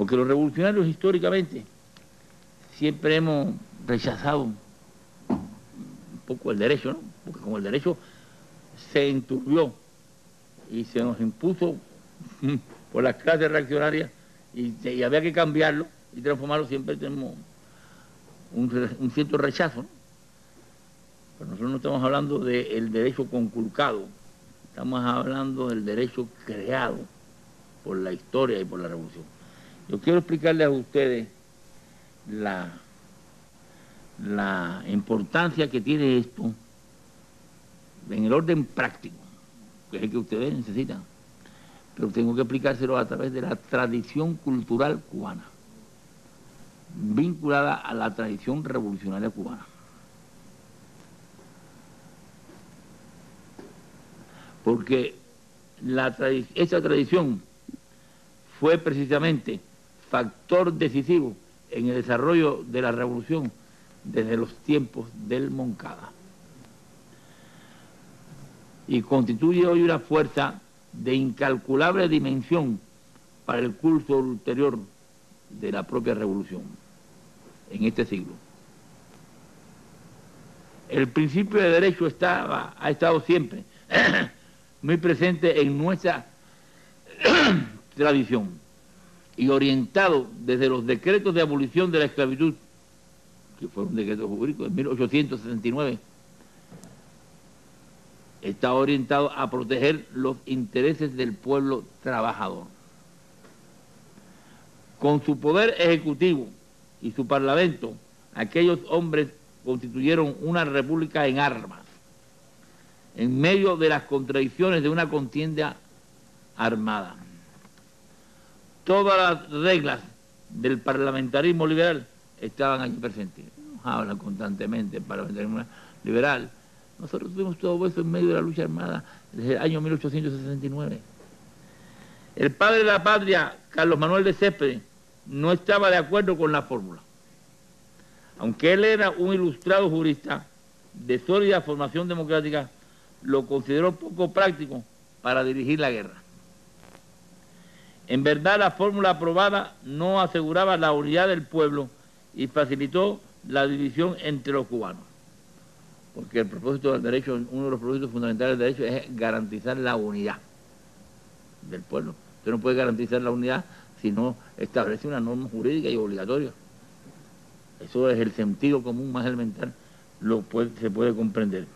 Porque los revolucionarios históricamente siempre hemos rechazado un poco el derecho, ¿no? Porque como el derecho se enturbió y se nos impuso por las clases reaccionarias y había que cambiarlo y transformarlo, siempre tenemos un cierto rechazo, ¿no? Pero nosotros no estamos hablando del derecho conculcado, estamos hablando del derecho creado por la historia y por la revolución. Yo quiero explicarles a ustedes la importancia que tiene esto en el orden práctico, que es el que ustedes necesitan, pero tengo que explicárselo a través de la tradición cultural cubana, vinculada a la tradición revolucionaria cubana. Porque esa tradición fue precisamente factor decisivo en el desarrollo de la revolución desde los tiempos del Moncada. Y constituye hoy una fuerza de incalculable dimensión para el curso ulterior de la propia revolución en este siglo. El principio de derecho ha estado siempre muy presente en nuestra tradición y orientado desde los decretos de abolición de la esclavitud, que fue un decreto jurídico de 1869, está orientado a proteger los intereses del pueblo trabajador. Con su poder ejecutivo y su parlamento, aquellos hombres constituyeron una república en armas, en medio de las contradicciones de una contienda armada. Todas las reglas del parlamentarismo liberal estaban allí presentes. Nos hablan constantemente del parlamentarismo liberal. Nosotros tuvimos todo eso en medio de la lucha armada desde el año 1869. El padre de la patria, Carlos Manuel de Céspedes, no estaba de acuerdo con la fórmula. Aunque él era un ilustrado jurista de sólida formación democrática, lo consideró poco práctico para dirigir la guerra. En verdad, la fórmula aprobada no aseguraba la unidad del pueblo y facilitó la división entre los cubanos. Porque el propósito del derecho, uno de los propósitos fundamentales del derecho es garantizar la unidad del pueblo. Usted no puede garantizar la unidad si no establece una norma jurídica y obligatoria. Eso es el sentido común más elemental, se puede comprender.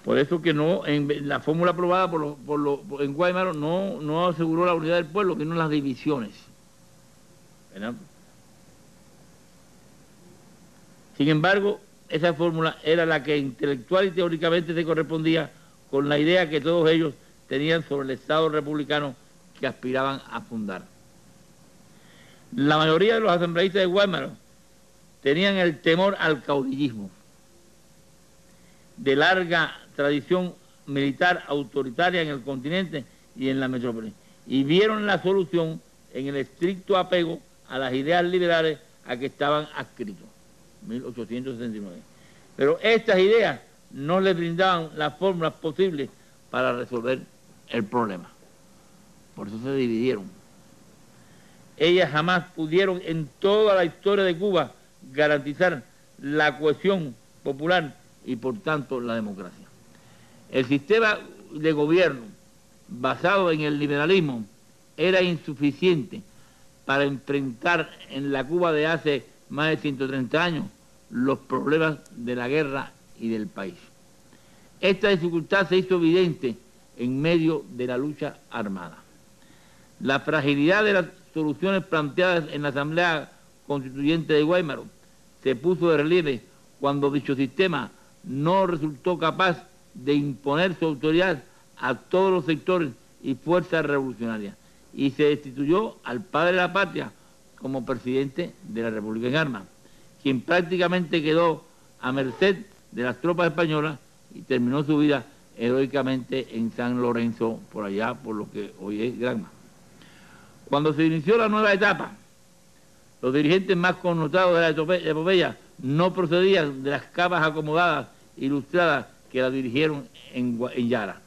Por eso que no, en la fórmula aprobada en Guaymaro no aseguró la unidad del pueblo, sino las divisiones, ¿verdad? Sin embargo, esa fórmula era la que intelectual y teóricamente se correspondía con la idea que todos ellos tenían sobre el Estado republicano que aspiraban a fundar. La mayoría de los asambleístas de Guaymaro tenían el temor al caudillismo, de larga tradición militar autoritaria en el continente y en la metrópoli, y vieron la solución en el estricto apego a las ideas liberales a que estaban adscritos, 1879. Pero estas ideas no les brindaban las fórmulas posibles para resolver el problema. Por eso se dividieron. Ellas jamás pudieron en toda la historia de Cuba garantizar la cohesión popular y por tanto la democracia. El sistema de gobierno basado en el liberalismo era insuficiente para enfrentar en la Cuba de hace más de 130 años los problemas de la guerra y del país. Esta dificultad se hizo evidente en medio de la lucha armada. La fragilidad de las soluciones planteadas en la Asamblea Constituyente de Guaymaro se puso de relieve cuando dicho sistema no resultó capaz de imponer su autoridad a todos los sectores y fuerzas revolucionarias y se destituyó al padre de la patria como presidente de la República en Armas, quien prácticamente quedó a merced de las tropas españolas y terminó su vida heroicamente en San Lorenzo, por allá, por lo que hoy es Granma. Cuando se inició la nueva etapa, los dirigentes más connotados de la epopeya no procedían de las capas acomodadas, ilustradas, que la dirigieron en Yara,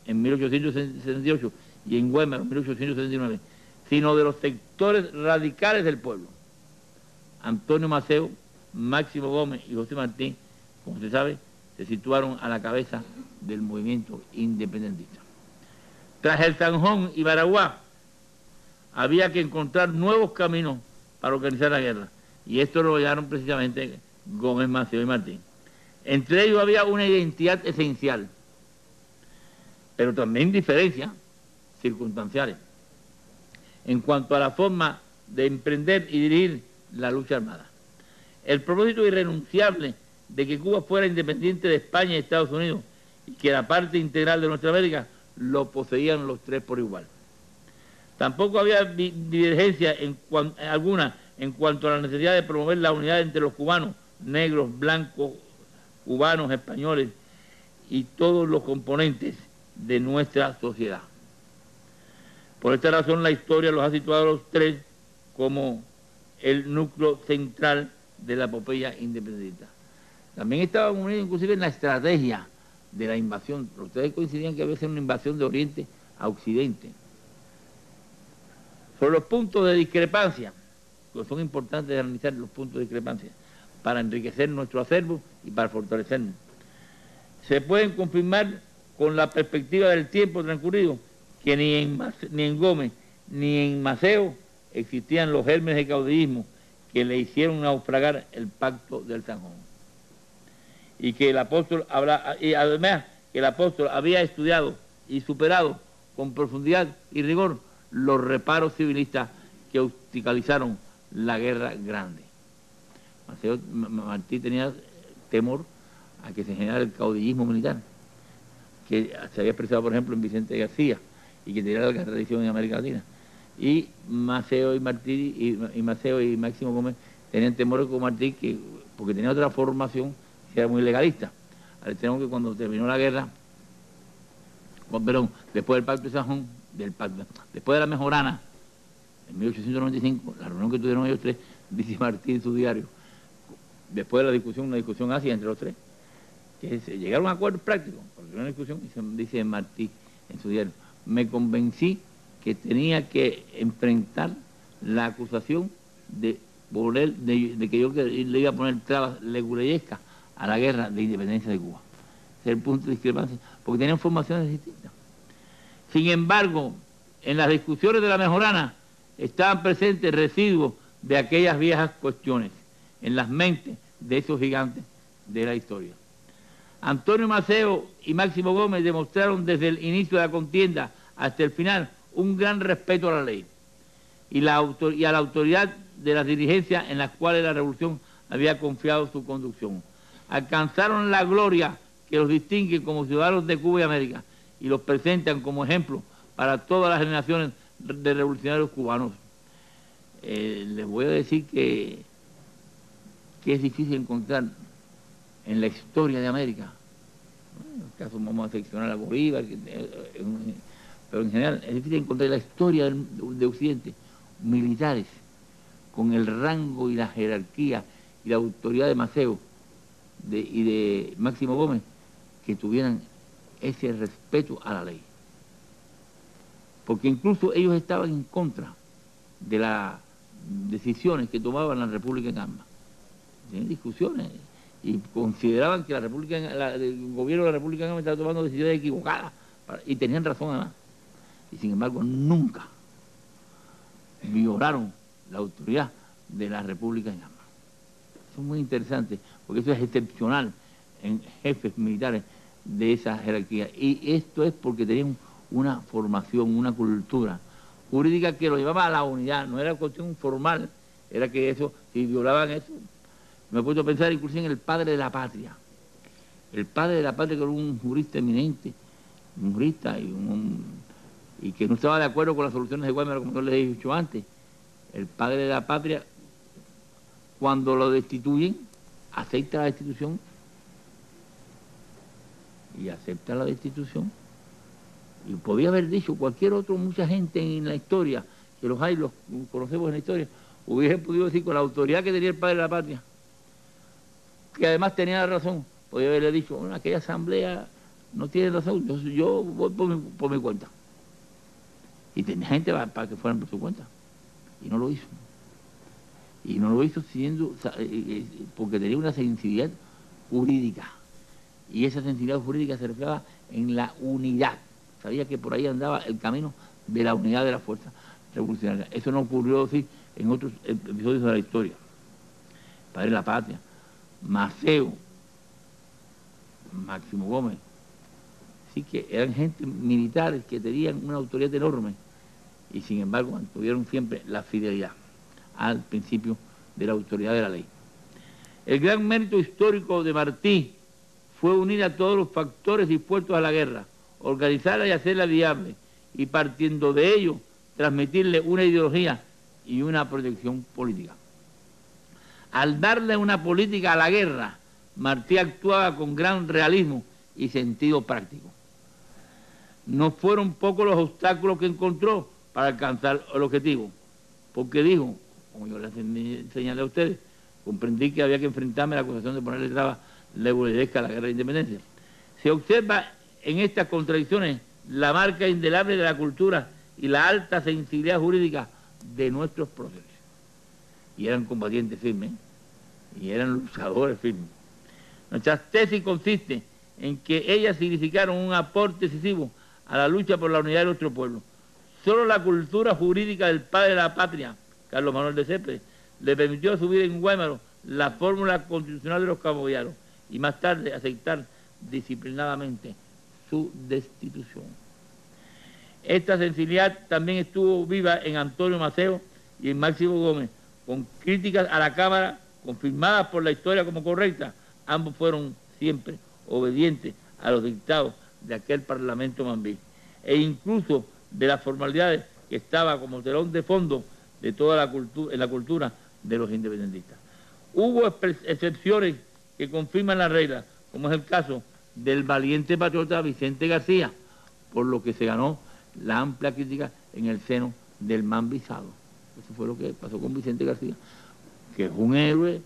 en 1868, y en Güemes en 1879, sino de los sectores radicales del pueblo. Antonio Maceo, Máximo Gómez y José Martí, como se sabe, se situaron a la cabeza del movimiento independentista. Tras el Zanjón y Baraguá, había que encontrar nuevos caminos para organizar la guerra, y esto lo hallaron precisamente Gómez, Maceo y Martí. Entre ellos había una identidad esencial, pero también diferencias circunstanciales en cuanto a la forma de emprender y dirigir la lucha armada. El propósito irrenunciable de que Cuba fuera independiente de España y Estados Unidos y que era parte integral de nuestra América lo poseían los tres por igual. Tampoco había divergencia alguna en cuanto a la necesidad de promover la unidad entre los cubanos, negros, blancos, cubanos, españoles y todos los componentes de nuestra sociedad. Por esta razón la historia los ha situado a los tres como el núcleo central de la epopeya independentista. También estaban unidos inclusive en la estrategia de la invasión. Los tres coincidían que había que ser una invasión de Oriente a Occidente. Sobre los puntos de discrepancia, que son importantes analizar los puntos de discrepancia para enriquecer nuestro acervo y para fortalecernos. Se pueden confirmar con la perspectiva del tiempo transcurrido que ni en Gómez ni en Maceo existían los gérmenes de caudillismo que le hicieron naufragar el pacto del Zanjón. Y que el apóstol además que el apóstol había estudiado y superado con profundidad y rigor los reparos civilistas que obstaculizaron la guerra grande. Martí tenía temor a que se generara el caudillismo militar, que se había expresado, por ejemplo, en Vicente García, y que tenía la tradición en América Latina. Y Maceo y Martí, y Maceo y Máximo Gómez tenían temor con Martí, porque tenía otra formación que era muy legalista. Al tenemos que cuando terminó la guerra, después del pacto de Zanjón, después de la mejorana, en 1895, la reunión que tuvieron ellos tres, dice Martí en su diario, después de la discusión, una discusión ácida entre los tres, que llegaron a acuerdos prácticos, porque una discusión, dice Martí en su diario, me convencí que tenía que enfrentar la acusación de que yo le iba a poner trabas leguleyescas a la guerra de independencia de Cuba. Ese es el punto de discrepancia, porque tenían formaciones distintas. Sin embargo, en las discusiones de la mejorana estaban presentes residuos de aquellas viejas cuestiones en las mentes de esos gigantes de la historia. Antonio Maceo y Máximo Gómez demostraron desde el inicio de la contienda hasta el final un gran respeto a la ley y a la autoridad de las dirigencias en las cuales la revolución había confiado su conducción. Alcanzaron la gloria que los distingue como ciudadanos de Cuba y América y los presentan como ejemplo para todas las generaciones de revolucionarios cubanos. Les voy a decir que es difícil encontrar en la historia de América, en el caso vamos a seccionar a Bolívar, pero en general es difícil encontrar en la historia de Occidente militares con el rango y la jerarquía y la autoridad de Maceo y de Máximo Gómez que tuvieran ese respeto a la ley. Porque incluso ellos estaban en contra de las decisiones que tomaban la República en armas. Tenían discusiones y consideraban que el gobierno de la República en armas estaba tomando decisiones equivocadas y tenían razón además. Y sin embargo nunca violaron la autoridad de la República en armas. Eso es muy interesante porque eso es excepcional en jefes militares de esa jerarquía. Y esto es porque tenían una formación, una cultura jurídica que lo llevaba a la unidad, no era cuestión formal, era que eso, si violaban eso, me he puesto a pensar incluso en el padre de la patria. El padre de la patria, que era un jurista eminente, un jurista y que no estaba de acuerdo con las soluciones de Güemes, como yo les he dicho antes. El padre de la patria, cuando lo destituyen, acepta la destitución y acepta la destitución. Y podía haber dicho mucha gente en la historia, que los hay, los conocemos en la historia, hubiese podido decir con la autoridad que tenía el padre de la patria, que además tenía la razón, podía haberle dicho, bueno, aquella asamblea no tiene razón, yo voy por mi cuenta. y tenía gente para que fueran por su cuenta. Y no lo hizo. Y no lo hizo porque tenía una sensibilidad jurídica. Y esa sensibilidad jurídica se reflejaba en la unidad. Sabía que por ahí andaba el camino de la unidad de la fuerza revolucionaria. Eso no ocurrió así en otros episodios de la historia. Padre de la Patria, Maceo, Máximo Gómez. Así que eran gente militares que tenían una autoridad enorme y sin embargo mantuvieron siempre la fidelidad al principio de la autoridad de la ley. El gran mérito histórico de Martí fue unir a todos los factores dispuestos a la guerra, organizarla y hacerla viable, y partiendo de ello, transmitirle una ideología y una proyección política. Al darle una política a la guerra, Martí actuaba con gran realismo y sentido práctico. No fueron pocos los obstáculos que encontró para alcanzar el objetivo, porque dijo, como yo les señalé a ustedes, comprendí que había que enfrentarme a la acusación de ponerle trabas legulerescas a la guerra de independencia. Se observa en estas contradicciones la marca indeleble de la cultura y la alta sensibilidad jurídica de nuestros próceres. Y eran combatientes firmes, y eran luchadores firmes. Nuestra tesis consiste en que ellas significaron un aporte decisivo a la lucha por la unidad de nuestro pueblo. Solo la cultura jurídica del padre de la patria, Carlos Manuel de Céspedes, le permitió subir en Guaymaro la fórmula constitucional de los caballeros y más tarde aceptar disciplinadamente su destitución. Esta sensibilidad también estuvo viva en Antonio Maceo y en Máximo Gómez, con críticas a la Cámara confirmadas por la historia como correctas. Ambos fueron siempre obedientes a los dictados de aquel Parlamento mambí, e incluso de las formalidades que estaba como telón de fondo de toda la cultura de los independentistas. Hubo excepciones que confirman la regla, como es el caso del valiente patriota Vicente García, por lo que se ganó la amplia crítica en el seno del mambizado. Eso fue lo que pasó con Vicente García, que es un héroe,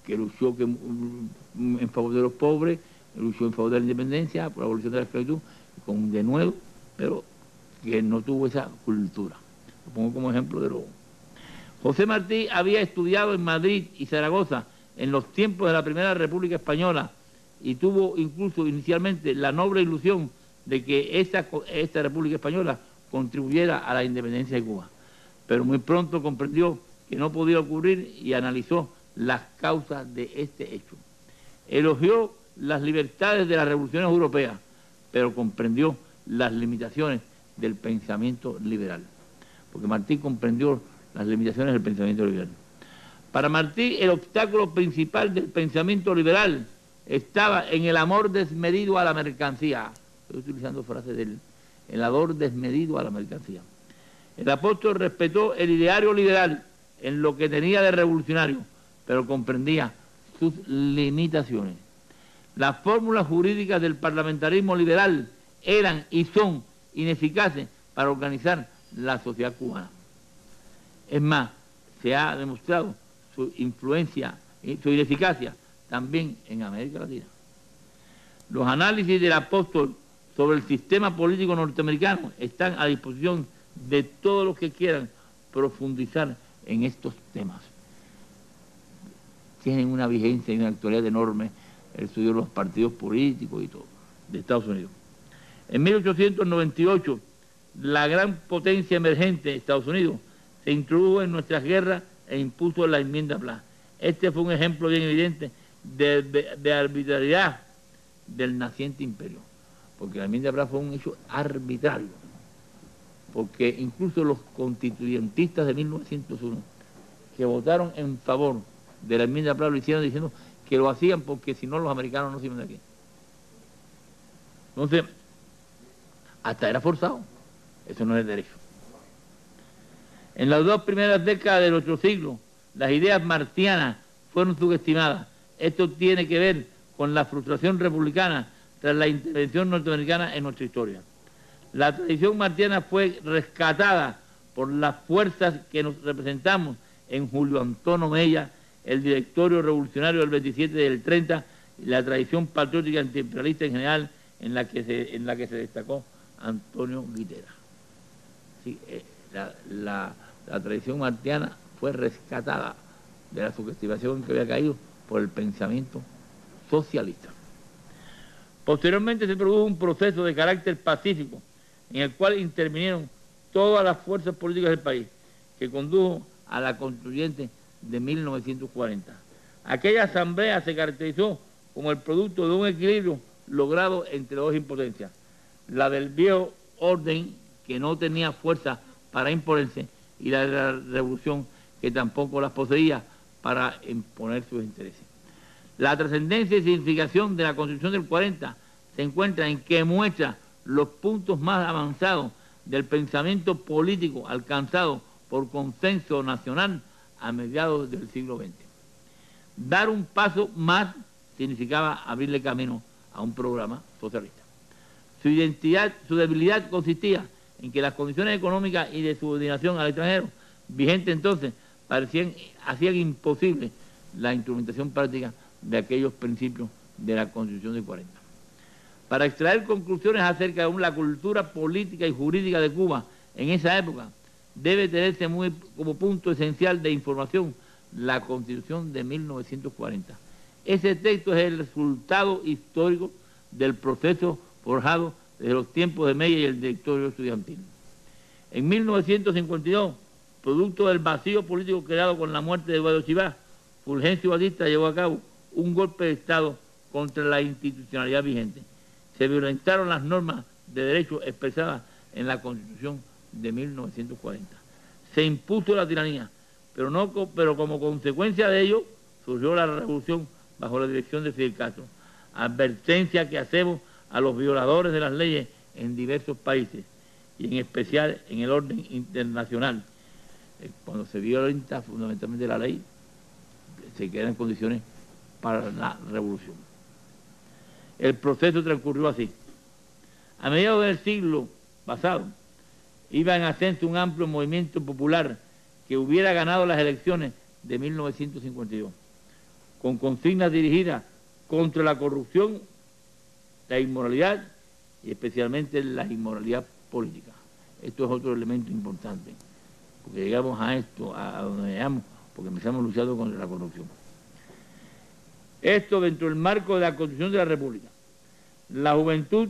que luchó en favor de los pobres, luchó en favor de la independencia, por la abolición de la esclavitud, con un denuedo, pero que no tuvo esa cultura. Lo pongo como ejemplo de lo... José Martí había estudiado en Madrid y Zaragoza en los tiempos de la Primera República Española y tuvo incluso inicialmente la noble ilusión de que esta República Española contribuyera a la independencia de Cuba. Pero muy pronto comprendió que no podía ocurrir y analizó las causas de este hecho. Elogió las libertades de las revoluciones europeas, pero comprendió las limitaciones del pensamiento liberal, porque Martí comprendió las limitaciones del pensamiento liberal. Para Martí, el obstáculo principal del pensamiento liberal estaba en el amor desmedido a la mercancía. Estoy utilizando frases del el amor desmedido a la mercancía. El apóstol respetó el ideario liberal en lo que tenía de revolucionario, pero comprendía sus limitaciones. Las fórmulas jurídicas del parlamentarismo liberal eran y son ineficaces para organizar la sociedad cubana. Es más, se ha demostrado su influencia y su ineficacia también en América Latina. Los análisis del apóstol sobre el sistema político norteamericano están a disposición de todos los que quieran profundizar en estos temas. Tienen una vigencia y una actualidad enorme el estudio de los partidos políticos y todo, de Estados Unidos. En 1898, la gran potencia emergente, Estados Unidos, se introdujo en nuestras guerras e impuso la enmienda Pla. Este fue un ejemplo bien evidente de arbitrariedad del naciente imperio, porque la enmienda Pla fue un hecho arbitrario, porque incluso los constituyentistas de 1901, que votaron en favor de la enmienda Pla, lo hicieron diciendo que lo hacían porque si no los americanos no se iban de aquí. Entonces, hasta era forzado. Eso no es derecho. En las dos primeras décadas de nuestro siglo, las ideas martianas fueron subestimadas. Esto tiene que ver con la frustración republicana tras la intervención norteamericana en nuestra historia. La tradición martiana fue rescatada por las fuerzas que nos representamos en Julio Antonio Mella, el directorio revolucionario del 27 y del 30, y la tradición patriótica antiimperialista en general en la que se destacó Antonio Guitera. Sí, la tradición martiana fue rescatada de la subestimación que había caído por el pensamiento socialista. Posteriormente se produjo un proceso de carácter pacífico en el cual intervinieron todas las fuerzas políticas del país, que condujo a la constituyente de 1940. Aquella asamblea se caracterizó como el producto de un equilibrio logrado entre dos impotencias, la del viejo orden, que no tenía fuerza para imponerse, y la de la revolución, que tampoco las poseía para imponer sus intereses. La trascendencia y significación de la Constitución del 40 se encuentra en que muestra los puntos más avanzados del pensamiento político alcanzado por consenso nacional a mediados del siglo XX. Dar un paso más significaba abrirle camino a un programa socialista. Su debilidad consistía en que las condiciones económicas y de subordinación al extranjero vigentes entonces hacían imposible la instrumentación práctica de aquellos principios de la Constitución del 40. Para extraer conclusiones acerca de la cultura política y jurídica de Cuba en esa época, debe tenerse como punto esencial de información la Constitución de 1940. Ese texto es el resultado histórico del proceso forjado desde los tiempos de Mella y el directorio estudiantil. En 1952, producto del vacío político creado con la muerte de Eduardo Chivá, Fulgencio Batista llevó a cabo un golpe de Estado contra la institucionalidad vigente. Se violentaron las normas de derecho expresadas en la Constitución de 1940. Se impuso la tiranía, pero como consecuencia de ello surgió la revolución bajo la dirección de Fidel Castro. Advertencia que hacemos a los violadores de las leyes en diversos países y en especial en el orden internacional. Cuando se violenta fundamentalmente la ley, se quedan en condiciones para la revolución. El proceso transcurrió así. A mediados del siglo pasado, iba en ascenso un amplio movimiento popular que hubiera ganado las elecciones de 1952, con consignas dirigidas contra la corrupción, la inmoralidad y especialmente la inmoralidad política. Esto es otro elemento importante, porque llegamos a esto, a donde llegamos, porque empezamos luchando contra la corrupción. Esto dentro del marco de la Constitución de la República. La juventud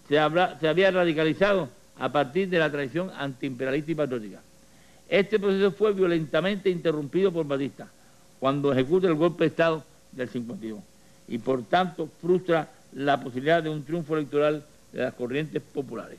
se había radicalizado a partir de la tradición antiimperialista y patriótica. Este proceso fue violentamente interrumpido por Batista cuando ejecuta el golpe de Estado del 52 y por tanto frustra la posibilidad de un triunfo electoral de las corrientes populares.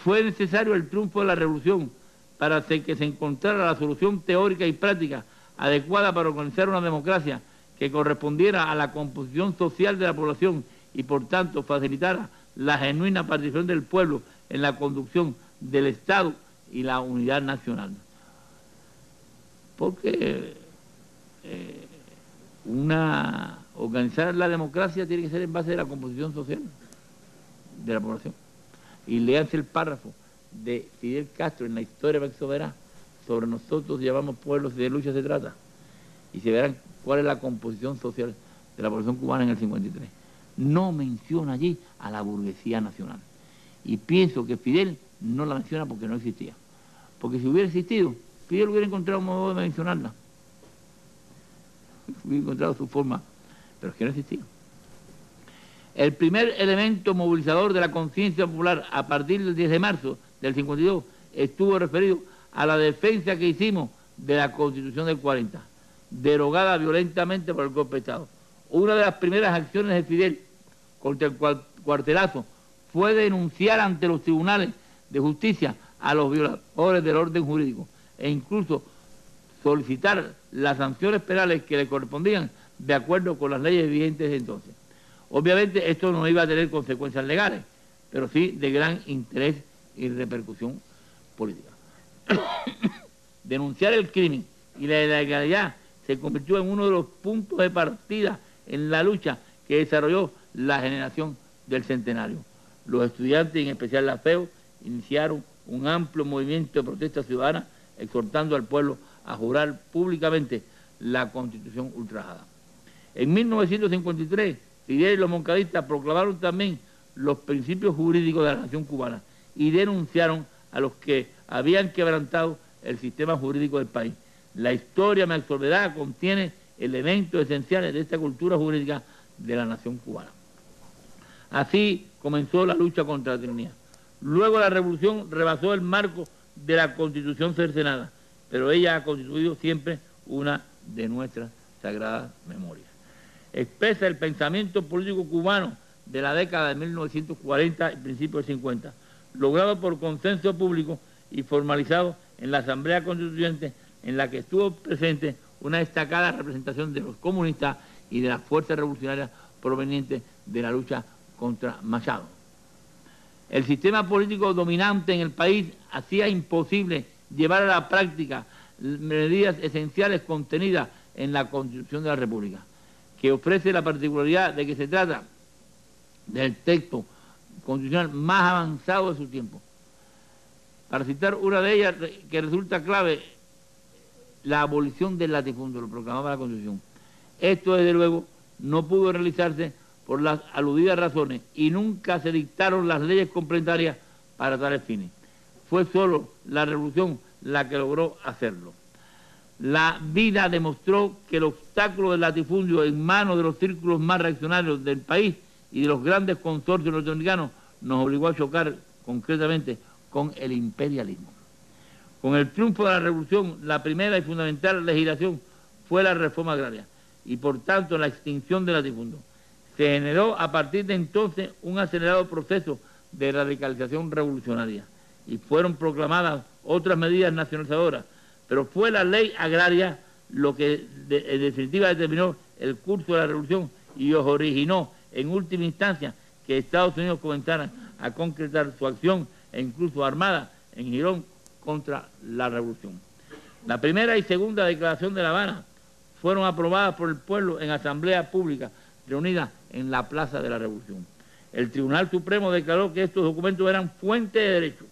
Fue necesario el triunfo de la revolución para que se encontrara la solución teórica y práctica adecuada para organizar una democracia que correspondiera a la composición social de la población y por tanto facilitara la genuina participación del pueblo en la conducción del Estado y la unidad nacional. Porque organizar la democracia tiene que ser en base de la composición social de la población. Y léanse el párrafo de Fidel Castro en la historia para que se verá. Sobre nosotros llamamos pueblos y de lucha se trata. Y se verán cuál es la composición social de la población cubana en el 53. No menciona allí a la burguesía nacional. Y pienso que Fidel no la menciona porque no existía. Porque si hubiera existido, Fidel hubiera encontrado un modo de mencionarla. Hubiera encontrado su forma, pero es que no existía. El primer elemento movilizador de la conciencia popular a partir del 10 de marzo del 52 estuvo referido a la defensa que hicimos de la Constitución del 40, derogada violentamente por el golpe de Estado. Una de las primeras acciones de Fidel contra el cuartelazo fue denunciar ante los tribunales de justicia a los violadores del orden jurídico e incluso solicitar las sanciones penales que le correspondían de acuerdo con las leyes vigentes de entonces. Obviamente esto no iba a tener consecuencias legales, pero sí de gran interés y repercusión política. Denunciar el crimen y la ilegalidad se convirtió en uno de los puntos de partida en la lucha que desarrolló la generación del centenario. Los estudiantes, en especial la FEO, iniciaron un amplio movimiento de protesta ciudadana exhortando al pueblo a jurar públicamente la Constitución ultrajada. En 1953, Fidel y los moncadistas proclamaron también los principios jurídicos de la nación cubana y denunciaron a los que habían quebrantado el sistema jurídico del país. La historia me absolverá contiene elementos esenciales de esta cultura jurídica de la nación cubana. Así comenzó la lucha contra la tiranía. Luego la revolución rebasó el marco de la Constitución cercenada, pero ella ha constituido siempre una de nuestras sagradas memorias. Expresa el pensamiento político cubano de la década de 1940 y principios de 50, logrado por consenso público y formalizado en la Asamblea Constituyente, en la que estuvo presente una destacada representación de los comunistas y de las fuerzas revolucionarias provenientes de la lucha contra Machado. El sistema político dominante en el país hacía imposible llevar a la práctica medidas esenciales contenidas en la Constitución de la República, que ofrece la particularidad de que se trata del texto constitucional más avanzado de su tiempo. Para citar una de ellas que resulta clave, la abolición del latifundio, lo proclamaba la Constitución. Esto, desde luego, no pudo realizarse por las aludidas razones y nunca se dictaron las leyes complementarias para tales fines. Fue solo la revolución la que logró hacerlo. La vida demostró que el obstáculo del latifundio en manos de los círculos más reaccionarios del país y de los grandes consorcios norteamericanos nos obligó a chocar concretamente con el imperialismo. Con el triunfo de la revolución, la primera y fundamental legislación fue la reforma agraria y por tanto la extinción del latifundio. Se generó a partir de entonces un acelerado proceso de radicalización revolucionaria y fueron proclamadas otras medidas nacionalizadoras, pero fue la ley agraria lo que en definitiva determinó el curso de la revolución y originó en última instancia que Estados Unidos comenzara a concretar su acción e incluso armada en Girón contra la revolución. La primera y segunda declaración de La Habana fueron aprobadas por el pueblo en asamblea pública reunida en la Plaza de la Revolución. El Tribunal Supremo declaró que estos documentos eran fuente de derecho.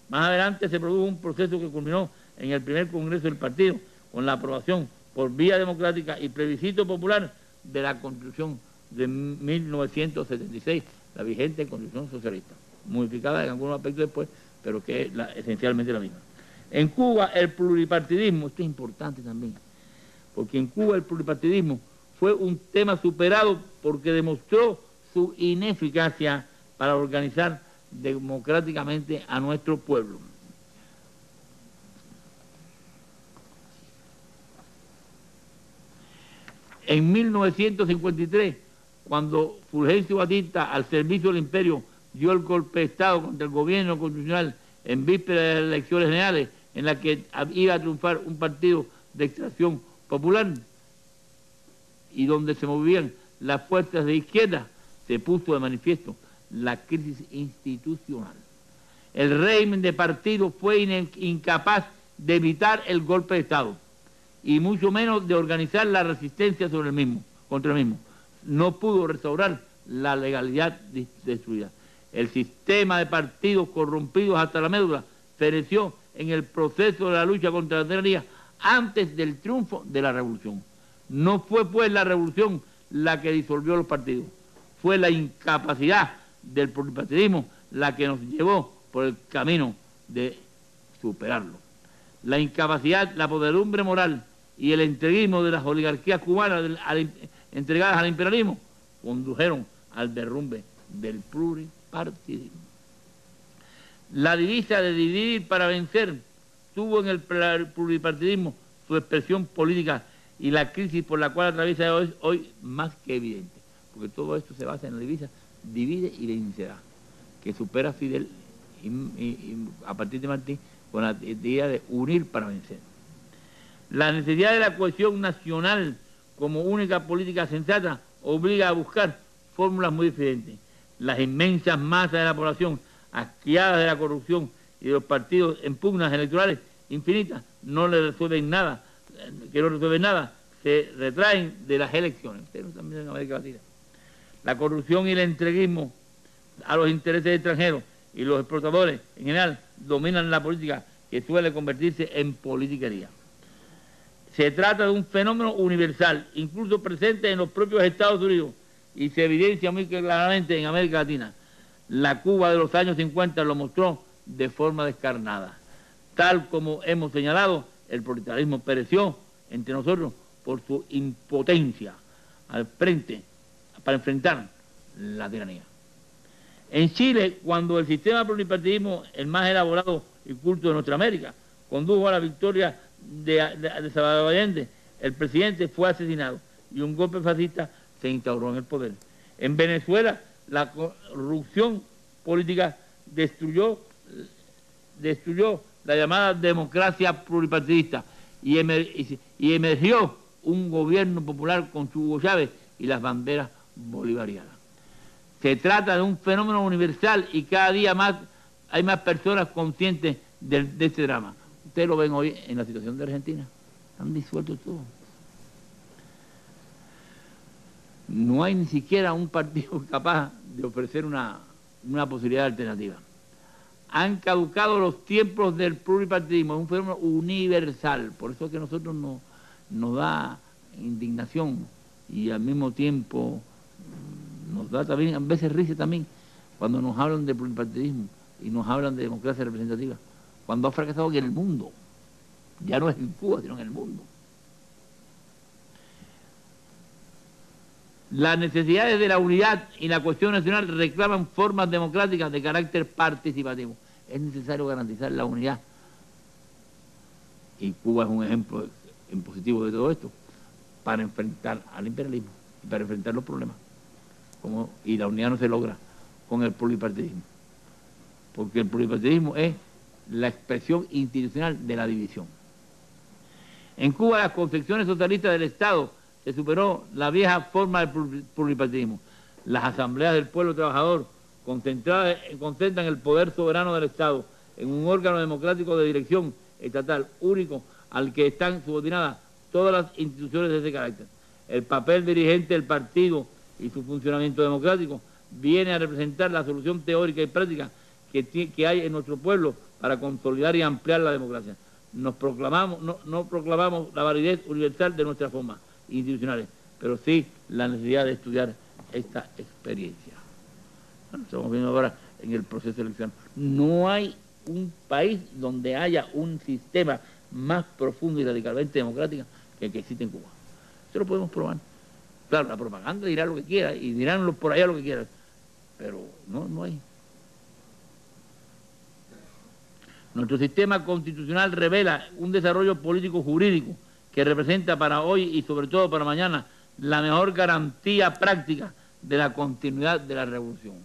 Más adelante se produjo un proceso que culminó en el primer Congreso del partido con la aprobación por vía democrática y plebiscito popular de la Constitución de 1976, la vigente Constitución socialista, modificada en algunos aspectos después, pero que es esencialmente la misma. En Cuba el pluripartidismo, esto es importante también, porque en Cuba el pluripartidismo fue un tema superado porque demostró su ineficacia para organizar democráticamente a nuestro pueblo. En 1953, cuando Fulgencio Batista, al servicio del imperio, dio el golpe de Estado contra el gobierno constitucional en víspera de las elecciones generales, en la que iba a triunfar un partido de extracción popular y donde se movían las fuerzas de izquierda, se puso de manifiesto la crisis institucional. El régimen de partido fue incapaz de evitar el golpe de Estado y mucho menos de organizar la resistencia sobre el mismo, contra el mismo. No pudo restaurar la legalidad destruida. El sistema de partidos corrompidos hasta la médula pereció en el proceso de la lucha contra la tiranía antes del triunfo de la revolución. No fue pues la revolución la que disolvió los partidos, fue la incapacidad del pluripartidismo la que nos llevó por el camino de superarlo. La incapacidad, la podredumbre moral y el entreguismo de las oligarquías cubanas entregadas al imperialismo condujeron al derrumbe del pluripartidismo. La divisa de dividir para vencer tuvo en el pluripartidismo su expresión política y la crisis por la cual atraviesa hoy más que evidente, porque todo esto se basa en la divisa divide y vencerá, que supera a Fidel y a partir de Martí con la idea de unir para vencer. La necesidad de la cohesión nacional como única política sensata obliga a buscar fórmulas muy diferentes. Las inmensas masas de la población, asqueadas de la corrupción y de los partidos en pugnas electorales infinitas, no le resuelven nada, se retraen de las elecciones. Ustedes también en América Latina. La corrupción y el entreguismo a los intereses extranjeros y los explotadores en general dominan la política, que suele convertirse en politiquería. Se trata de un fenómeno universal, incluso presente en los propios Estados Unidos, y se evidencia muy claramente en América Latina. La Cuba de los años 50 lo mostró de forma descarnada. Tal como hemos señalado, el proletarianismo pereció entre nosotros por su impotencia al frente para enfrentar la tiranía. En Chile, cuando el sistema pluripartidismo, el más elaborado y culto de nuestra América, condujo a la victoria de Salvador Allende, el presidente fue asesinado y un golpe fascista se instauró en el poder. En Venezuela, la corrupción política destruyó la llamada democracia pluripartidista y emergió un gobierno popular con Hugo Chávez y las banderas bolivarianas. Se trata de un fenómeno universal y cada día más hay más personas conscientes de este drama. Ustedes lo ven hoy en la situación de Argentina. Han disuelto todo. No hay ni siquiera un partido capaz de ofrecer una posibilidad alternativa. Han caducado los tiempos del pluripartidismo, es un fenómeno universal. Por eso es que a nosotros nos da indignación y al mismo tiempo nos da también, a veces risa también, cuando nos hablan de pluripartidismo y nos hablan de democracia representativa, cuando ha fracasado en el mundo. Ya no es en Cuba, sino en el mundo. Las necesidades de la unidad y la cuestión nacional reclaman formas democráticas de carácter participativo. Es necesario garantizar la unidad. Y Cuba es un ejemplo en positivo de todo esto, para enfrentar al imperialismo y para enfrentar los problemas. Y la unidad no se logra con el pluripartidismo, porque el pluripartidismo es la expresión institucional de la división. En Cuba, las concepciones socialistas del Estado se superó la vieja forma del pluripartidismo. Las asambleas del pueblo trabajador concentran el poder soberano del Estado en un órgano democrático de dirección estatal único al que están subordinadas todas las instituciones de ese carácter. El papel dirigente del partido y su funcionamiento democrático viene a representar la solución teórica y práctica que hay en nuestro pueblo para consolidar y ampliar la democracia. No proclamamos la validez universal de nuestras formas institucionales, pero sí la necesidad de estudiar esta experiencia. Bueno, estamos viendo ahora en el proceso electoral. No hay un país donde haya un sistema más profundo y radicalmente democrático que el que existe en Cuba. Eso lo podemos probar. Claro, la propaganda dirá lo que quiera y dirán por allá lo que quieran, pero no hay. Nuestro sistema constitucional revela un desarrollo político-jurídico que representa para hoy y sobre todo para mañana la mejor garantía práctica de la continuidad de la revolución.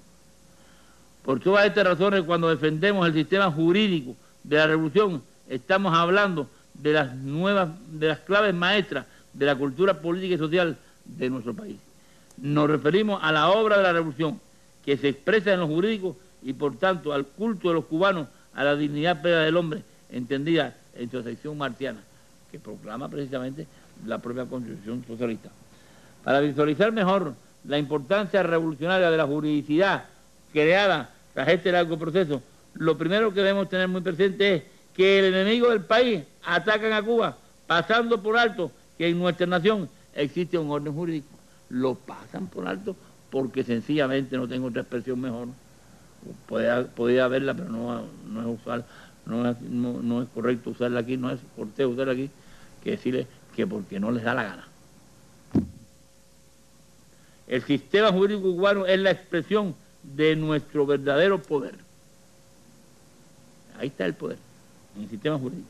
Por todas estas razones, cuando defendemos el sistema jurídico de la revolución, estamos hablando de las claves maestras de la cultura política y social de nuestro país. Nos referimos a la obra de la revolución, que se expresa en lo jurídico y por tanto al culto de los cubanos a la dignidad plena del hombre, entendida en su acepción marxiana, que proclama precisamente la propia Constitución socialista. Para visualizar mejor la importancia revolucionaria de la juridicidad creada tras este largo proceso, lo primero que debemos tener muy presente es que el enemigo del país atacan a Cuba, pasando por alto que en nuestra nación existe un orden jurídico. Lo pasan por alto porque sencillamente no tengo otra expresión mejor. Podría haberla, pero no es usar, no es correcto usarla aquí, no es cortés usarla aquí, que decirle que porque no les da la gana. El sistema jurídico cubano es la expresión de nuestro verdadero poder. Ahí está el poder, en el sistema jurídico.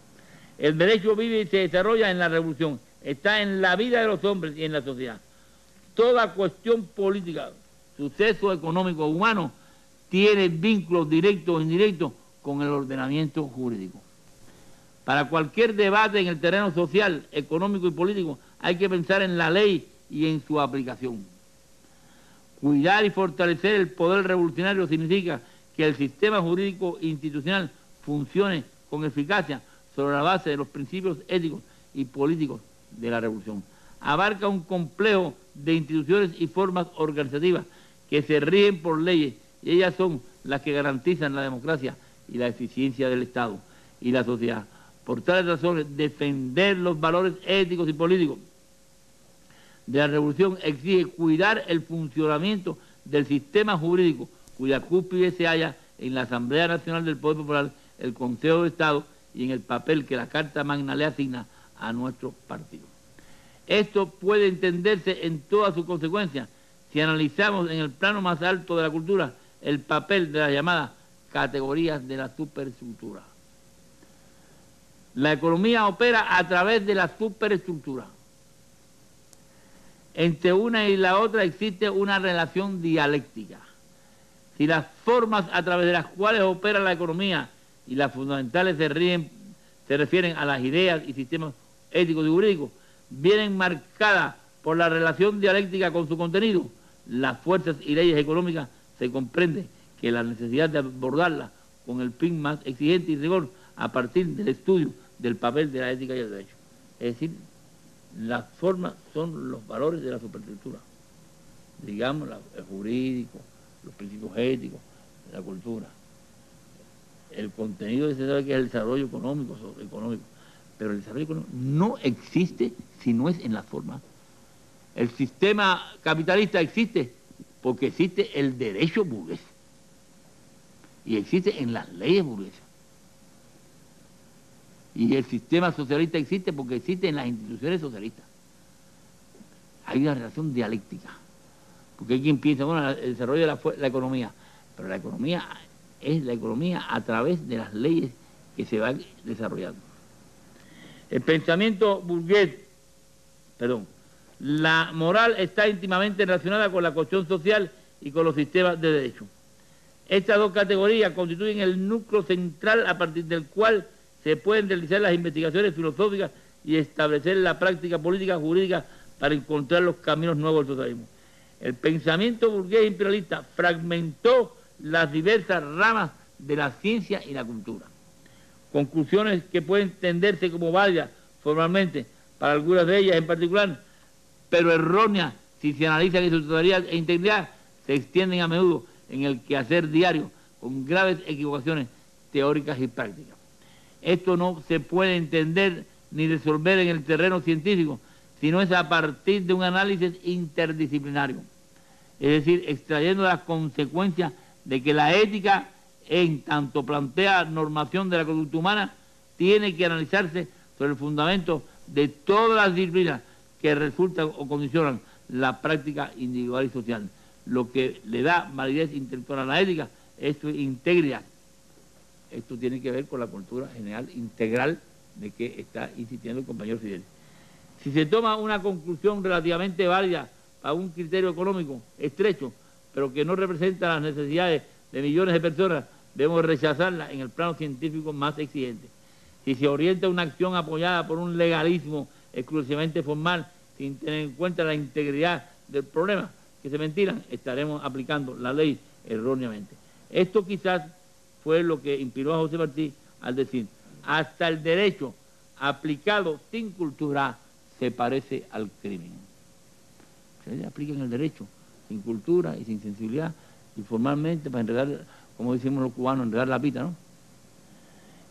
El derecho vive y se desarrolla en la revolución, está en la vida de los hombres y en la sociedad. Toda cuestión política, suceso económico humano, tiene vínculos directos o indirectos con el ordenamiento jurídico. Para cualquier debate en el terreno social, económico y político, hay que pensar en la ley y en su aplicación. Cuidar y fortalecer el poder revolucionario significa que el sistema jurídico institucional funcione con eficacia sobre la base de los principios éticos y políticos de la revolución. Abarca un complejo de instituciones y formas organizativas que se rigen por leyes, y ellas son las que garantizan la democracia y la eficiencia del Estado y la sociedad. Por tales razones, defender los valores éticos y políticos de la revolución exige cuidar el funcionamiento del sistema jurídico, cuya cúspide se halla en la Asamblea Nacional del Poder Popular, el Consejo de Estado y en el papel que la Carta Magna le asigna a nuestro partido. Esto puede entenderse en todas sus consecuencias si analizamos en el plano más alto de la cultura el papel de las llamadas categorías de la superestructura. La economía opera a través de la superestructura. Entre una y la otra existe una relación dialéctica. Si las formas a través de las cuales opera la economía y las fundamentales se refieren a las ideas y sistemas éticos y jurídicos, vienen marcadas por la relación dialéctica con su contenido, las fuerzas y leyes económicas, se comprende que la necesidad de abordarlas con el fin más exigente y rigor a partir del estudio del papel de la ética y el derecho. Es decir, las formas son los valores de la superestructura, digamos, el jurídico, los principios éticos, la cultura. El contenido de ese sabe que es el desarrollo económico, pero el desarrollo económico no existe si no es en las formas. El sistema capitalista existe porque existe el derecho burgués y existe en las leyes burguesas. Y el sistema socialista existe porque existe en las instituciones socialistas. Hay una relación dialéctica. Porque hay quien piensa, bueno, el desarrollo de la economía, pero la economía es la economía a través de las leyes que se van desarrollando. El pensamiento burgués, la moral está íntimamente relacionada con la cuestión social y con los sistemas de derecho. Estas dos categorías constituyen el núcleo central a partir del cual se pueden realizar las investigaciones filosóficas y establecer la práctica política jurídica para encontrar los caminos nuevos del socialismo. El pensamiento burgués imperialista fragmentó las diversas ramas de la ciencia y la cultura. Conclusiones que pueden entenderse como válidas formalmente para algunas de ellas en particular, pero erróneas si se analizan en su totalidad e integridad, se extienden a menudo en el quehacer diario con graves equivocaciones teóricas y prácticas. Esto no se puede entender ni resolver en el terreno científico, sino es a partir de un análisis interdisciplinario. Es decir, extrayendo las consecuencias de que la ética, en tanto plantea normación de la conducta humana, tiene que analizarse sobre el fundamento de todas las disciplinas que resultan o condicionan la práctica individual y social. Lo que le da validez intelectual a la ética es su integridad. Esto tiene que ver con la cultura general integral de que está insistiendo el compañero Fidel. Si se toma una conclusión relativamente válida para un criterio económico estrecho, pero que no representa las necesidades de millones de personas, debemos rechazarla en el plano científico más exigente. Si se orienta una acción apoyada por un legalismo exclusivamente formal, sin tener en cuenta la integridad del problema que se ventilan, estaremos aplicando la ley erróneamente. Esto quizás fue lo que inspiró a José Martí al decir: hasta el derecho aplicado sin cultura se parece al crimen. Ustedes aplican el derecho sin cultura y sin sensibilidad y formalmente para enredar, como decimos los cubanos, enredar la pita, ¿no?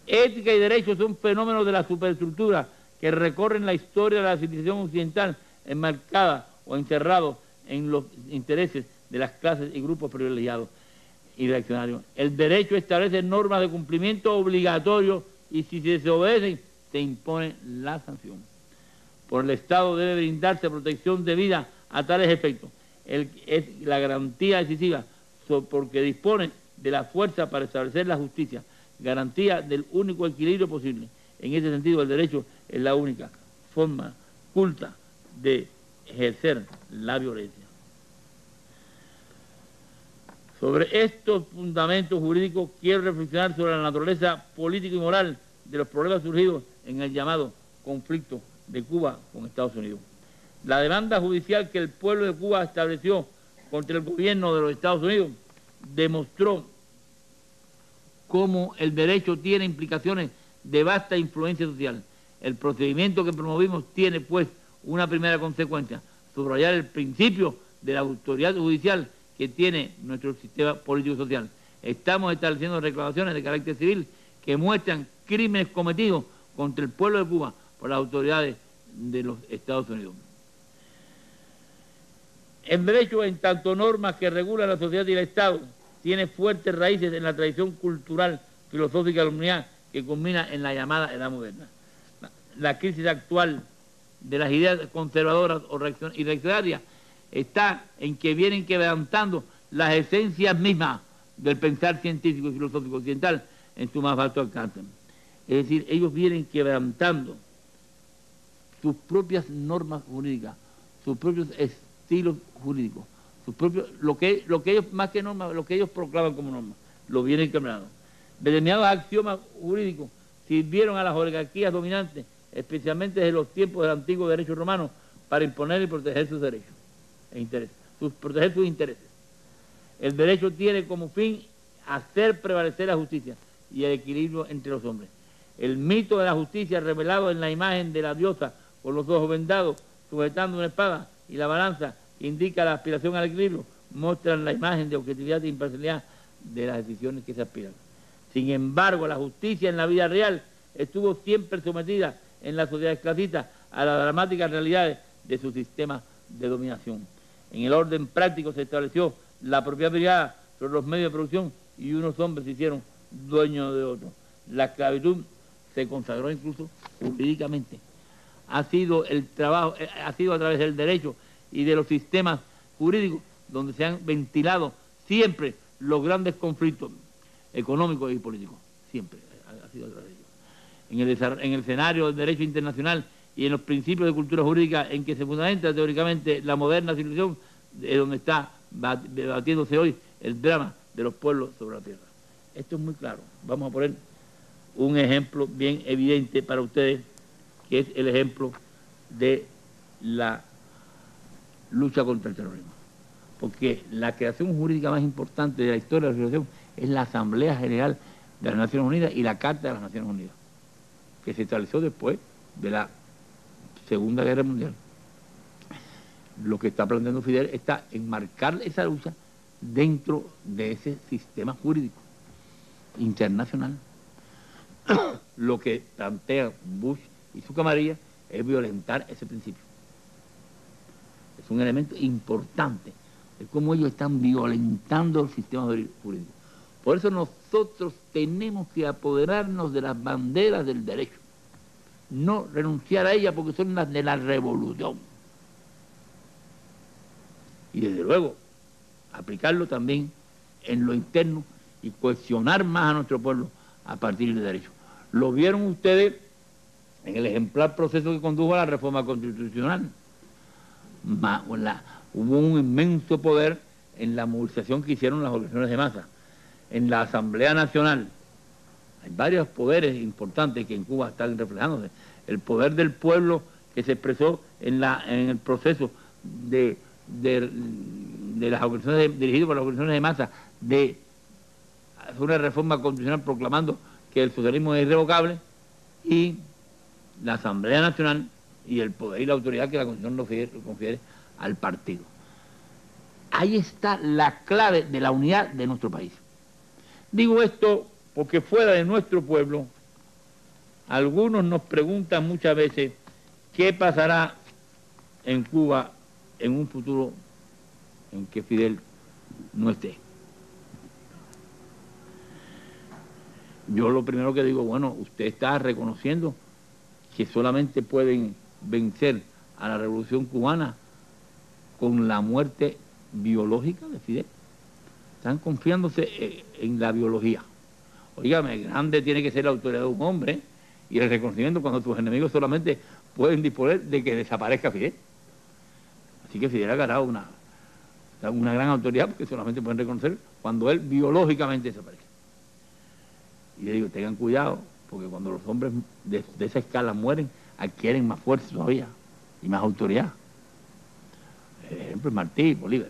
Ética y derecho son fenómenos de la superestructura que recorren la historia de la civilización occidental, enmarcada o encerrados en los intereses de las clases y grupos privilegiados y reaccionarios. El derecho establece normas de cumplimiento obligatorio y si se desobedecen, se impone la sanción. Por el Estado debe brindarse protección debida a tales efectos. Es la garantía decisiva porque dispone de la fuerza para establecer la justicia, garantía del único equilibrio posible. En ese sentido, el derecho es la única forma culta de ejercer la violencia. Sobre estos fundamentos jurídicos quiero reflexionar sobre la naturaleza política y moral de los problemas surgidos en el llamado conflicto de Cuba con Estados Unidos. La demanda judicial que el pueblo de Cuba estableció contra el gobierno de los Estados Unidos demostró cómo el derecho tiene implicaciones de vasta influencia social. El procedimiento que promovimos tiene, pues, una primera consecuencia: subrayar el principio de la autoridad judicial que tiene nuestro sistema político-social. Estamos estableciendo reclamaciones de carácter civil que muestran crímenes cometidos contra el pueblo de Cuba por las autoridades de los Estados Unidos. El derecho, en tanto normas que regulan la sociedad y el Estado, tiene fuertes raíces en la tradición cultural, filosófica de la humanidad que culmina en la llamada Edad Moderna. La crisis actual de las ideas conservadoras y reaccionarias está en que vienen quebrantando las esencias mismas del pensar científico y filosófico occidental en su más alto alcance. Es decir, ellos vienen quebrantando sus propias normas jurídicas, sus propios estilos jurídicos, sus propios, lo que ellos, más que normas, lo que ellos proclaman como normas, lo vienen quebrando. Determinados axiomas jurídicos sirvieron a las oligarquías dominantes, especialmente desde los tiempos del antiguo derecho romano, para imponer y proteger sus derechos e intereses, proteger sus intereses. El derecho tiene como fin hacer prevalecer la justicia y el equilibrio entre los hombres. El mito de la justicia revelado en la imagen de la diosa con los ojos vendados, sujetando una espada, y la balanza que indica la aspiración al equilibrio, muestran la imagen de objetividad e imparcialidad de las decisiones que se aspiran. Sin embargo, la justicia en la vida real estuvo siempre sometida en la sociedad clasista a las dramáticas realidades de su sistema de dominación. En el orden práctico se estableció la propiedad privada sobre los medios de producción y unos hombres se hicieron dueños de otros. La esclavitud se consagró incluso jurídicamente. Ha sido a través del derecho y de los sistemas jurídicos donde se han ventilado siempre los grandes conflictos económicos y políticos. Siempre ha sido a través de ellos. En el escenario del derecho internacional y en los principios de cultura jurídica en que se fundamenta teóricamente la moderna civilización, es donde está debatiéndose hoy el drama de los pueblos sobre la tierra. Esto es muy claro. Vamos a poner un ejemplo bien evidente para ustedes, que es el ejemplo de la lucha contra el terrorismo. Porque la creación jurídica más importante de la historia de la civilización es la Asamblea General de las Naciones Unidas y la Carta de las Naciones Unidas, que se estableció después de la Segunda Guerra Mundial. Lo que está planteando Fidel está enmarcar esa lucha dentro de ese sistema jurídico internacional. Lo que plantea Bush y su camarilla es violentar ese principio. Es un elemento importante de cómo ellos están violentando el sistema jurídico. Por eso nosotros tenemos que apoderarnos de las banderas del derecho, no renunciar a ellas porque son las de la revolución. Y desde luego, aplicarlo también en lo interno y cohesionar más a nuestro pueblo a partir del derecho. Lo vieron ustedes en el ejemplar proceso que condujo a la reforma constitucional. Hubo un inmenso poder en la movilización que hicieron las organizaciones de masa. En la Asamblea Nacional hay varios poderes importantes que en Cuba están reflejándose. El poder del pueblo que se expresó en el proceso de las organizaciones dirigido por las organizaciones de masa de hacer una reforma constitucional proclamando que el socialismo es irrevocable, y la Asamblea Nacional y el poder y la autoridad que la Constitución lo confiere al partido. Ahí está la clave de la unidad de nuestro país. Digo esto porque fuera de nuestro pueblo, algunos nos preguntan muchas veces qué pasará en Cuba en un futuro en que Fidel no esté. Yo lo primero que digo, bueno, usted está reconociendo que solamente pueden vencer a la revolución cubana con la muerte biológica de Fidel. Están confiándose en la biología. Óigame, grande tiene que ser la autoridad de un hombre y el reconocimiento cuando sus enemigos solamente pueden disponer de que desaparezca Fidel. Así que Fidel ha ganado una gran autoridad porque solamente pueden reconocer cuando él biológicamente desaparezca. Y le digo, tengan cuidado, porque cuando los hombres de esa escala mueren, adquieren más fuerza todavía y más autoridad. Por ejemplo, Martí, Bolívar.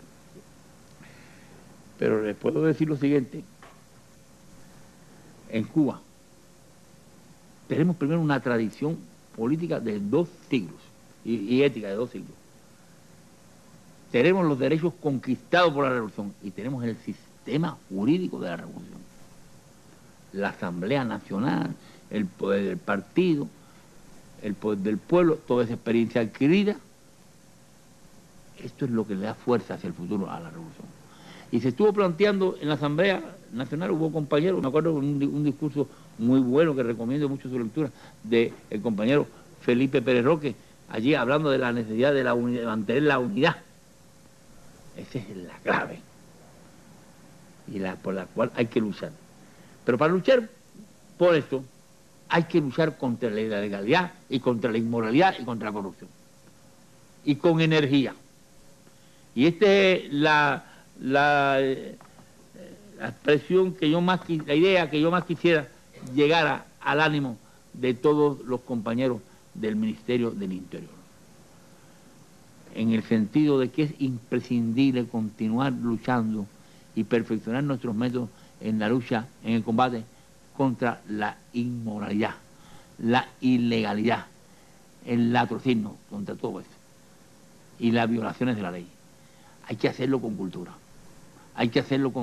Pero les puedo decir lo siguiente. En Cuba tenemos primero una tradición política de 2 siglos y ética de 2 siglos. Tenemos los derechos conquistados por la revolución y tenemos el sistema jurídico de la revolución. La Asamblea Nacional, el poder del partido, el poder del pueblo, toda esa experiencia adquirida. Esto es lo que le da fuerza hacia el futuro a la revolución. Y se estuvo planteando en la Asamblea Nacional, hubo compañeros, me acuerdo de un discurso muy bueno que recomiendo mucho su lectura, del compañero Felipe Pérez Roque, allí hablando de la necesidad de mantener la unidad. Esa es la clave, y por la cual hay que luchar. Pero para luchar por esto, hay que luchar contra la ilegalidad y contra la inmoralidad y contra la corrupción. Y con energía. Y esta es la expresión que yo más, la idea que yo más quisiera llegar al ánimo de todos los compañeros del Ministerio del Interior. En el sentido de que es imprescindible continuar luchando y perfeccionar nuestros métodos en la lucha, en el combate contra la inmoralidad, la ilegalidad, el latrocinio, contra todo eso, y las violaciones de la ley. Hay que hacerlo con cultura, hay que hacerlo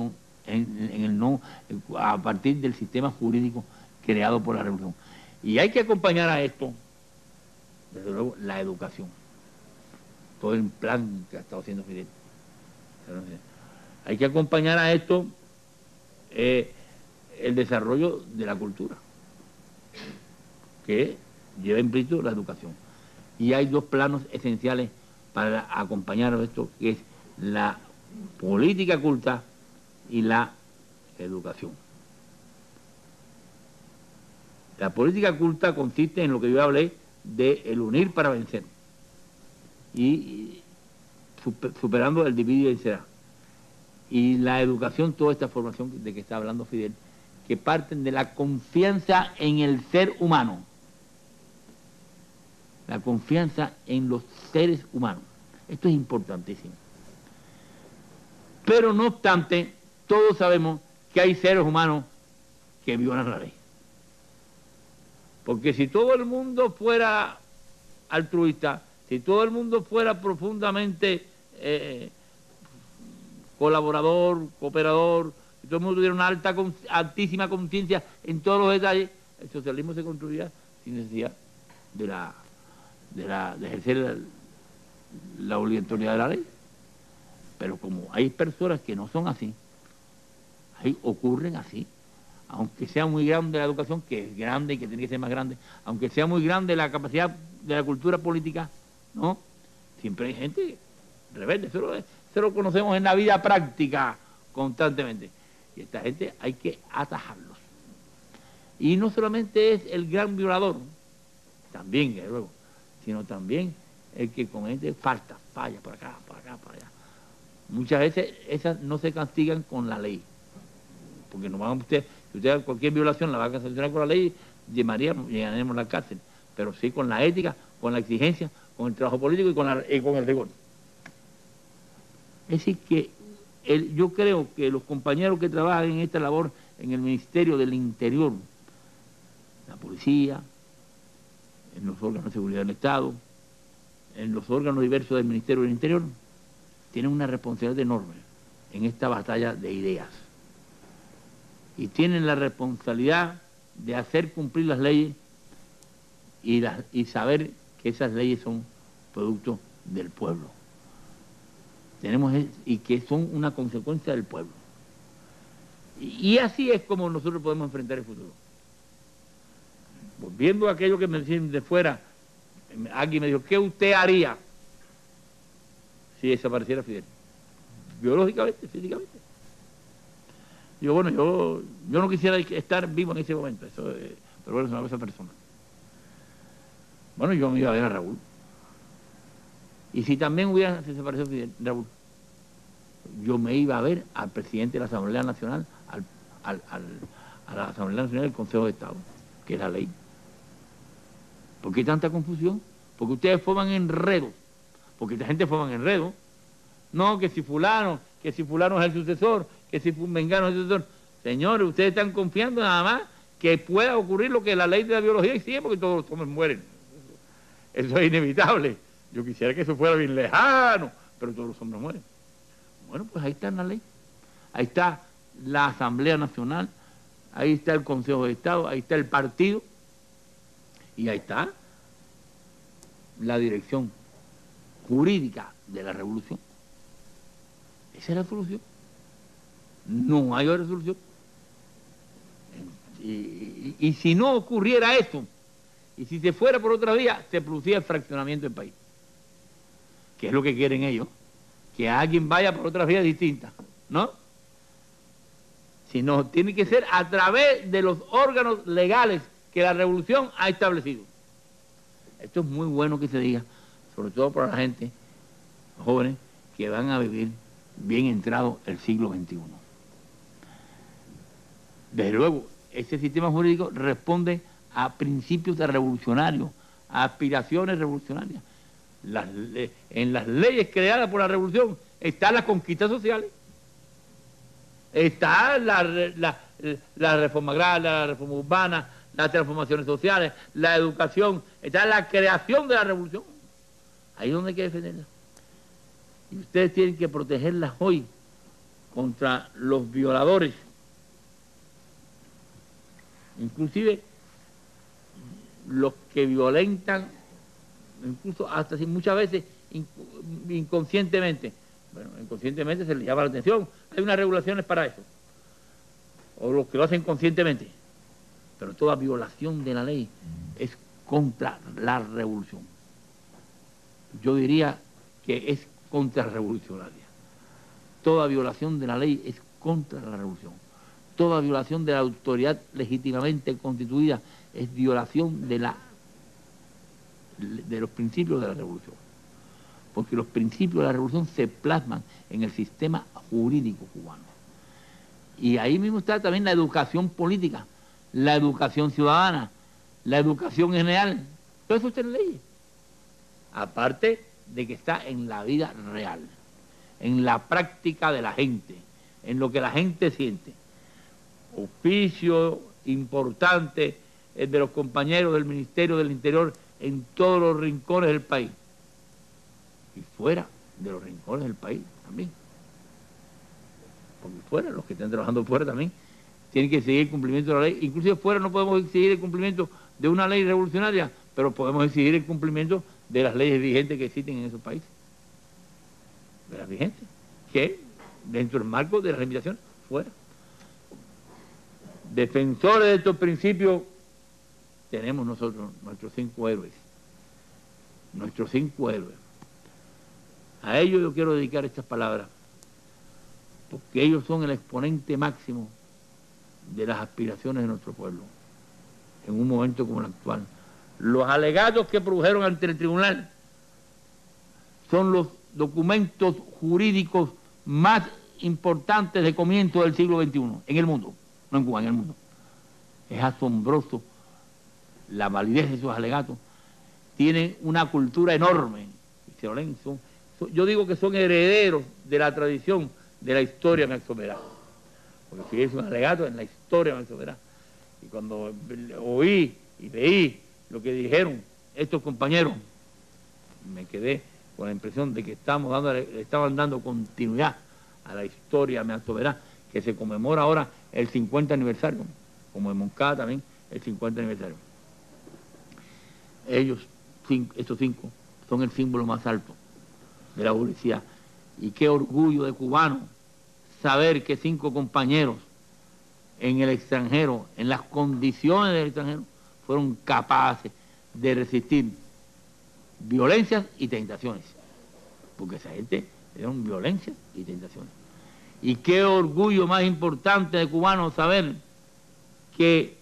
a partir del sistema jurídico creado por la Revolución. Y hay que acompañar a esto, desde luego, la educación. Todo el plan que ha estado haciendo Fidel. Hay que acompañar a esto el desarrollo de la cultura, que lleva implícito la educación. Y hay dos planos esenciales para acompañar a esto, que es la política culta y la educación. La política culta consiste en lo que yo hablé de el unir para vencer y superando el dividir y vencerá. Y la educación, toda esta formación de que está hablando Fidel, que parten de la confianza en el ser humano, la confianza en los seres humanos. Esto es importantísimo. Pero no obstante, todos sabemos que hay seres humanos que violan la ley. Porque si todo el mundo fuera altruista, si todo el mundo fuera profundamente colaborador, cooperador, si todo el mundo tuviera una altísima conciencia en todos los detalles, el socialismo se construiría sin necesidad de ejercer la obligatoriedad de la ley. Pero como hay personas que no son así, ahí ocurren así, aunque sea muy grande la educación, que es grande y que tiene que ser más grande, aunque sea muy grande la capacidad de la cultura política, ¿no? Siempre hay gente rebelde, eso lo conocemos en la vida práctica constantemente. Y esta gente hay que atajarlos. Y no solamente es el gran violador, también, luego, sino también el que comete faltas, falla por acá, por acá, por allá. Muchas veces esas no se castigan con la ley, porque no van si usted cualquier violación la va a sancionar con la ley, llegaremos a la cárcel, pero sí con la ética, con la exigencia, con el trabajo político y con el rigor. Es decir, que yo creo que los compañeros que trabajan en esta labor en el Ministerio del Interior, la policía, en los órganos de seguridad del Estado, en los órganos diversos del Ministerio del Interior, tienen una responsabilidad enorme en esta batalla de ideas. Y tienen la responsabilidad de hacer cumplir las leyes y saber que esas leyes son producto del pueblo. Y que son una consecuencia del pueblo. Y así es como nosotros podemos enfrentar el futuro. Volviendo a aquello que me decían de fuera, alguien me dijo, ¿qué usted haría si desapareciera Fidel? Biológicamente, físicamente. Yo, bueno, yo no quisiera estar vivo en ese momento, pero bueno, es una cosa personal. Bueno, yo me iba a ver a Raúl. Y si también hubiera desaparecido Fidel, Raúl, yo me iba a ver al presidente de la Asamblea Nacional, a la Asamblea Nacional del Consejo de Estado, que es la ley. ¿Por qué tanta confusión? Porque ustedes forman enredos, porque esta gente forman enredos. No, que si fulano es el sucesor, que si Mengano es el sucesor. Señores, ustedes están confiando nada más que pueda ocurrir lo que la ley de la biología exige, porque todos los hombres mueren. Eso es inevitable. Yo quisiera que eso fuera bien lejano, pero todos los hombres mueren. Bueno, pues ahí está la ley. Ahí está la Asamblea Nacional, ahí está el Consejo de Estado, ahí está el partido, y ahí está la dirección jurídica de la revolución. Esa es la solución. No hay resolución. Y si no ocurriera eso, y si se fuera por otra vía, se producía el fraccionamiento del país. Que es lo que quieren ellos, que alguien vaya por otras vías distintas, ¿no? Sino tiene que ser a través de los órganos legales que la revolución ha establecido. Esto es muy bueno que se diga, sobre todo para la gente, los jóvenes, que van a vivir bien entrado el siglo XXI. Desde luego, ese sistema jurídico responde a principios revolucionarios, a aspiraciones revolucionarias. En las leyes creadas por la revolución están las conquistas sociales, está la reforma agraria, la reforma urbana, las transformaciones sociales, la educación, está la creación de la revolución. Ahí es donde hay que defenderla. Y ustedes tienen que protegerlas hoy contra los violadores. Inclusive los que violentan, incluso hasta si muchas veces inconscientemente. Bueno, inconscientemente se les llama la atención. Hay unas regulaciones para eso. O los que lo hacen conscientemente. Pero toda violación de la ley es contra la revolución. Yo diría que es contrarrevolucionaria. Toda violación de la ley es contra la revolución. Toda violación de la autoridad legítimamente constituida es violación de los principios de la revolución. Porque los principios de la revolución se plasman en el sistema jurídico cubano. Y ahí mismo está también la educación política, la educación ciudadana, la educación en general. Todo eso está en leyes. Aparte de que está en la vida real, en la práctica de la gente, en lo que la gente siente. Oficio importante el de los compañeros del Ministerio del Interior en todos los rincones del país. Y fuera de los rincones del país también. Porque fuera, los que están trabajando fuera también, tienen que seguir el cumplimiento de la ley. Inclusive fuera no podemos exigir el cumplimiento de una ley revolucionaria, pero podemos exigir el cumplimiento de las leyes vigentes que existen en esos países. De las vigentes, que dentro del marco de las limitaciones, fuera. Defensores de estos principios tenemos nosotros, nuestros 5 héroes. Nuestros 5 héroes. A ellos yo quiero dedicar estas palabras, porque ellos son el exponente máximo de las aspiraciones de nuestro pueblo, en un momento como el actual. Los alegatos que produjeron ante el tribunal son los documentos jurídicos más importantes de comienzo del siglo XXI, en el mundo, no en Cuba, en el mundo. Es asombroso la validez de esos alegatos. Tienen una cultura enorme. Yo digo que son herederos de la tradición de la historia maxomerá. Porque si es un alegato en la historia maxomerá. Y cuando oí y leí lo que dijeron estos compañeros, me quedé con la impresión de que estaban dando continuidad a la historia maxomerá, que se conmemora ahora el 50 aniversario, como en Moncada también el 50 aniversario. Ellos, estos 5, son el símbolo más alto de la policía. Y qué orgullo de cubano saber que 5 compañeros en el extranjero, en las condiciones del extranjero, fueron capaces de resistir violencias y tentaciones. Porque esa gente eran violencias y tentaciones. Y qué orgullo más importante de cubanos saber que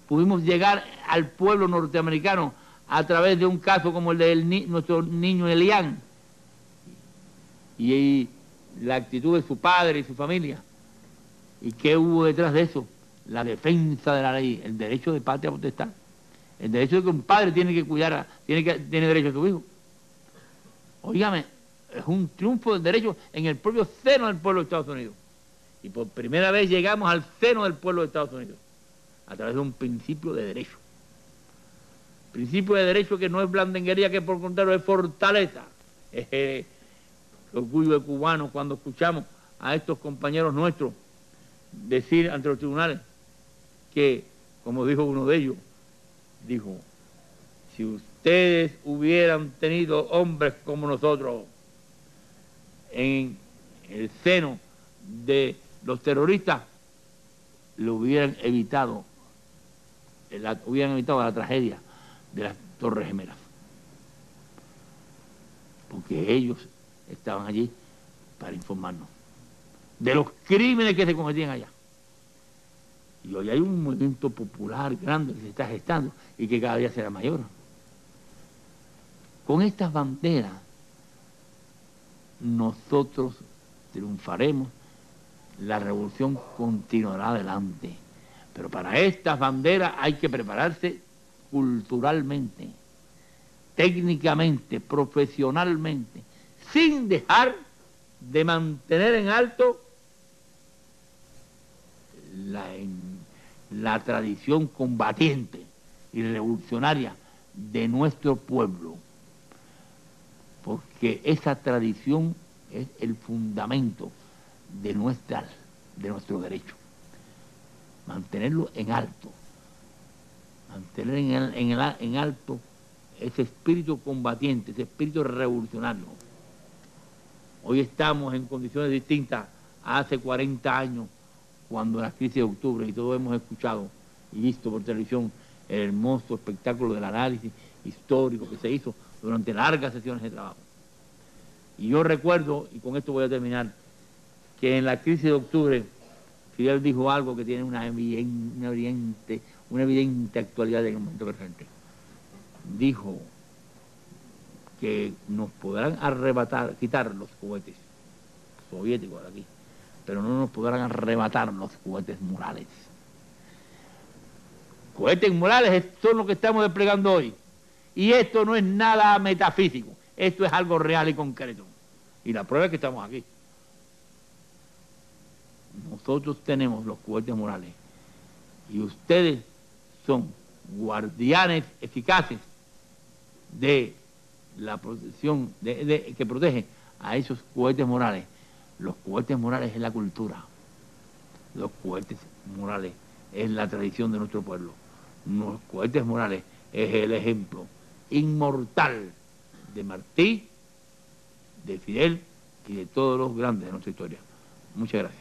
pudimos llegar al pueblo norteamericano a través de un caso como el de nuestro niño Elián, y la actitud de su padre y su familia. ¿Y qué hubo detrás de eso? La defensa de la ley, el derecho de patria potestad, el derecho de que un padre tiene que cuidar, tiene derecho a su hijo. Óigame, es un triunfo del derecho en el propio seno del pueblo de Estados Unidos. Y por primera vez llegamos al seno del pueblo de Estados Unidos, a través de un principio de derecho. Principio de derecho que no es blandenguería, que por contrario es fortaleza. Es el orgullo de cubanos cuando escuchamos a estos compañeros nuestros decir ante los tribunales que, como dijo uno de ellos, dijo: si ustedes hubieran tenido hombres como nosotros en el seno de los terroristas lo hubieran evitado la tragedia de las Torres Gemelas. Porque ellos estaban allí para informarnos de los crímenes que se cometían allá. Y hoy hay un movimiento popular grande que se está gestando y que cada día será mayor. Con estas banderas nosotros triunfaremos, la revolución continuará adelante. Pero para estas banderas hay que prepararse culturalmente, técnicamente, profesionalmente, sin dejar de mantener en alto la tradición combatiente y revolucionaria de nuestro pueblo, porque esa tradición es el fundamento de nuestro derecho. Mantenerlo en alto, mantener en alto ese espíritu combatiente, ese espíritu revolucionario. Hoy estamos en condiciones distintas a hace 40 años, cuando la crisis de octubre, y todos hemos escuchado y visto por televisión el hermoso espectáculo del análisis histórico que se hizo durante largas sesiones de trabajo. Y yo recuerdo, y con esto voy a terminar, que en la crisis de octubre Fidel dijo algo que tiene una evidente actualidad en el momento presente. Dijo que nos podrán quitar los cohetes soviéticos de aquí, pero no nos podrán arrebatar los cohetes murales. Cohetes murales son lo que estamos desplegando hoy. Y esto no es nada metafísico, esto es algo real y concreto. Y la prueba es que estamos aquí. Nosotros tenemos los cohetes murales y ustedes son guardianes eficaces de la protección que protege a esos cohetes morales. Los cohetes morales es la cultura, los cohetes morales es la tradición de nuestro pueblo, los cohetes morales es el ejemplo inmortal de Martí, de Fidel y de todos los grandes de nuestra historia. Muchas gracias.